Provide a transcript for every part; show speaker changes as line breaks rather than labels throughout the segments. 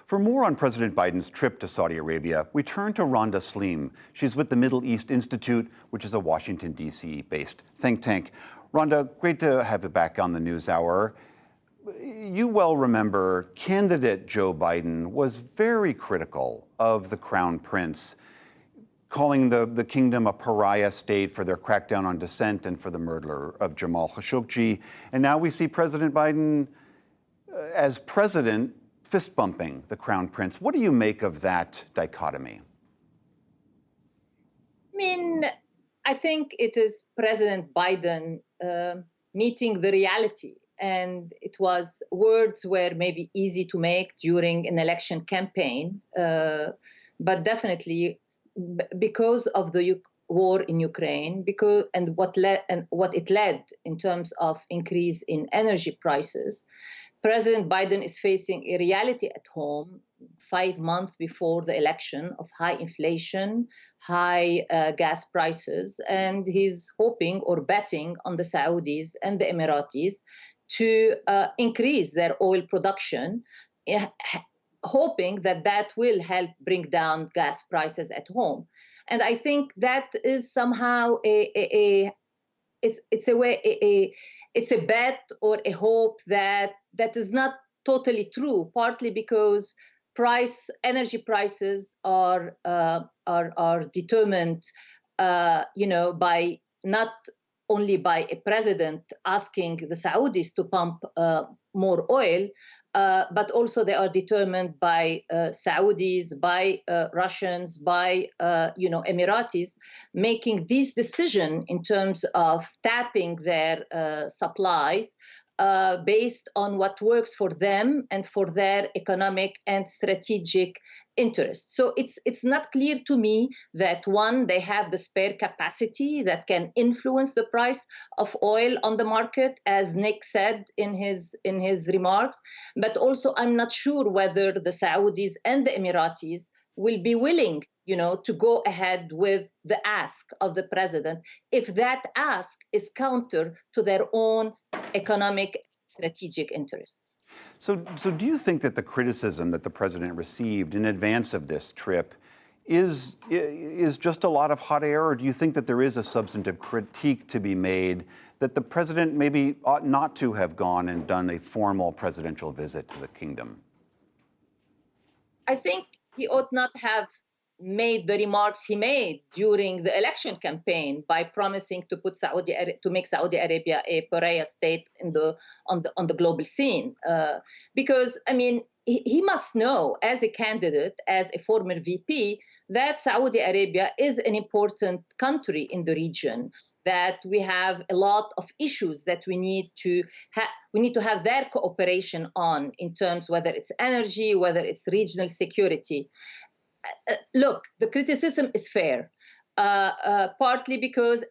For more on President Biden's trip to Saudi Arabia, we turn to Rhonda Sleem. She's with the Middle East Institute, which is a Washington, D.C. based think tank. Rhonda, great to have you back on the NewsHour. You well remember candidate Joe Biden was very critical of the Crown Prince, calling the kingdom a pariah state for their crackdown on dissent and for the murder of Jamal Khashoggi. And now we see President Biden, as president, fist bumping the Crown Prince. What do you make of that dichotomy?
I think it is President Biden meeting the reality. And it was words were maybe easy to make during an election campaign, but definitely because of the war in Ukraine, and what it led in terms of increase in energy prices, President Biden is facing a reality at home 5 months before the election of high inflation, high gas prices, and he's hoping or betting on the Saudis and the Emiratis to increase their oil production, hoping that that will help bring down gas prices at home. And I think that is somehow it's a bet or a hope that is not totally true, partly because energy prices are determined by not only by a president asking the Saudis to pump more oil, but also they are determined by Saudis, by Russians, by Emiratis, making this decision in terms of tapping their supplies based on what works for them and for their economic and strategic interests. So it's not clear to me that, one, they have the spare capacity that can influence the price of oil on the market, as Nick said in his remarks, but also I'm not sure whether the Saudis and the Emiratis will be willing to go ahead with the ask of the president if that ask is counter to their own economic strategic interests.
So do you think that the criticism that the president received in advance of this trip is just a lot of hot air, or do you think that there is a substantive critique to be made that the president maybe ought not to have gone and done a formal presidential visit to the kingdom?
I think he ought not have made the remarks he made during the election campaign by promising to make Saudi Arabia a pariah state on the global scene, because he must know, as a candidate, as a former VP, that Saudi Arabia is an important country in the region, that we have a lot of issues that we need to have their cooperation on, in terms whether it's energy, whether it's regional security. Look, the criticism is fair, partly because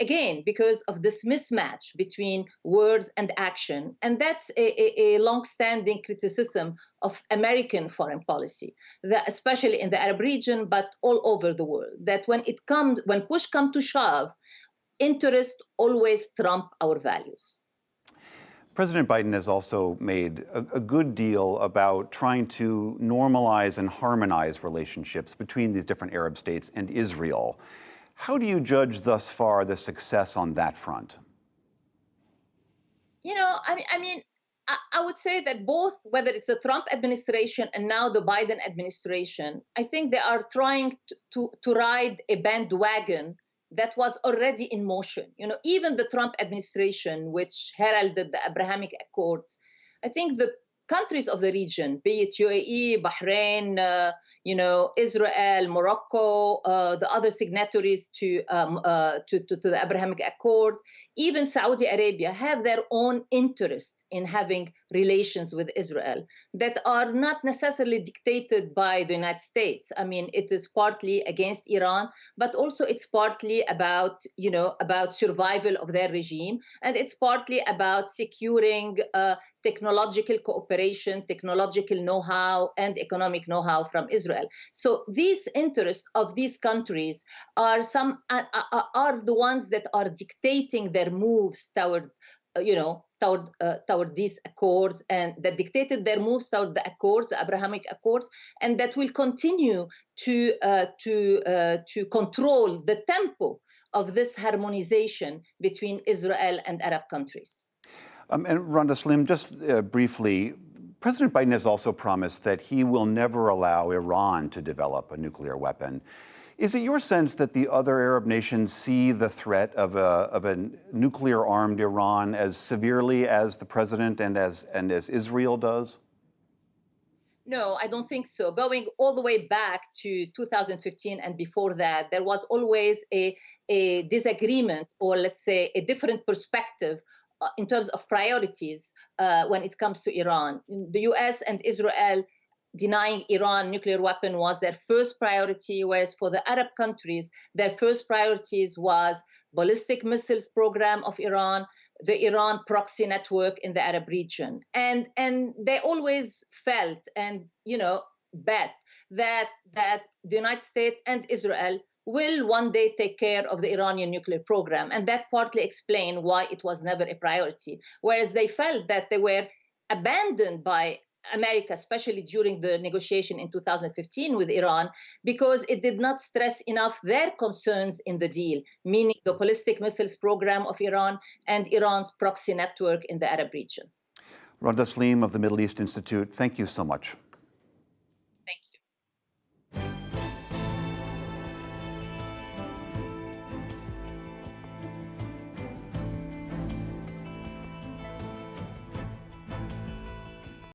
of this mismatch between words and action. And that's a long-standing criticism of American foreign policy, especially in the Arab region, but all over the world, that when push comes to shove, interest always trump our values.
President Biden has also made a good deal about trying to normalize and harmonize relationships between these different Arab states and Israel. How do you judge thus far the success on that front?
I would say that both, whether it's the Trump administration and now the Biden administration, I think they are trying to ride a bandwagon that was already in motion. Even the Trump administration, which heralded the Abrahamic Accords, I think the countries of the region, be it UAE, Bahrain, Israel, Morocco, the other signatories to the Abrahamic Accord, even Saudi Arabia, have their own interest in having relations with Israel that are not necessarily dictated by the United States. It is partly against Iran, but also it's partly about survival of their regime, and it's partly about securing technological cooperation, technological know-how, and economic know-how from Israel. So these interests of these countries are the ones that are dictating their moves toward toward these accords, and that dictated their moves toward the accords, the Abrahamic Accords, and that will continue to control the tempo of this harmonization between Israel and Arab countries.
And Rhonda Slim, just briefly, President Biden has also promised that he will never allow Iran to develop a nuclear weapon. Is it your sense that the other Arab nations see the threat of a nuclear-armed Iran as severely as the president and as Israel does?
No, I don't think so. Going all the way back to 2015 and before that, there was always a disagreement, or let's say a different perspective in terms of priorities when it comes to Iran. The US and Israel denying Iran nuclear weapon was their first priority, whereas for the Arab countries, their first priorities was ballistic missiles program of Iran, the Iran proxy network in the Arab region. And they always felt and, bet that the United States and Israel will one day take care of the Iranian nuclear program. And that partly explained why it was never a priority, whereas they felt that they were abandoned by America, especially during the negotiation in 2015 with Iran, because it did not stress enough their concerns in the deal, meaning the ballistic missiles program of Iran and Iran's proxy network in the Arab region.
Rhonda Slim of the Middle East Institute, thank you so much.